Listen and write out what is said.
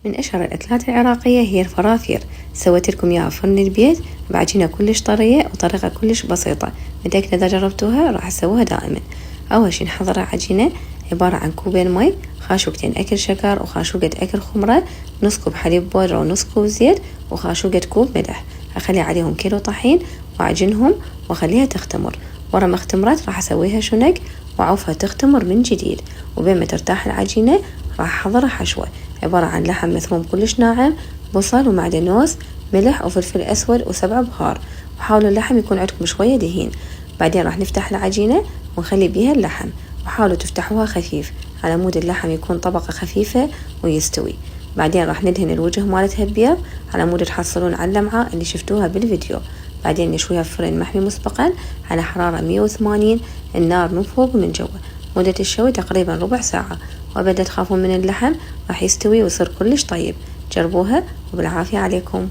من أشهر الأكلات العراقية هي الفرافير. سويت لكم إياها في فرن البيت بعجينة كلش طرية وطريقة كلش بسيطة، متأكدة إذا جربتوها راح تسووها دائما. أول شي نحضر عجينة عبارة عن كوبين مي، خاشوقتين أكل شكر وخاشوقة أكل خمرة، نص كوب حليب بودرة ونص كوب زيت وخاشوقة كوب ملح. أخلي عليهم كيلو طحين وأعجنهم وأخليها تختمر. ورا ما اختمرت راح أسويها شنق وأعوفها تختمر من جديد. وبين ما ترتاح العجينة راح أحضر حشوة عبارة عن لحم مثروم كلش ناعم، بصل ومعدنوس، ملح وفلفل أسود وسبع بهار. وحاولوا اللحم يكون عندكم شوية دهين. بعدين راح نفتح العجينة ونخلي بيها اللحم، وحاولوا تفتحوها خفيف على مود اللحم يكون طبقة خفيفة ويستوي. بعدين راح ندهن الوجه مالتها بيض على مود تحصلون على اللمعة اللي شفتوها بالفيديو. بعدين نشويها في فرن محمي مسبقا على حرارة 180، النار من فوق ومن جوا. مدة الشوي تقريبا ربع ساعة. وأبدا تخافون من اللحم، راح يستوي ويصير كلش طيب. جربوها وبالعافية عليكم.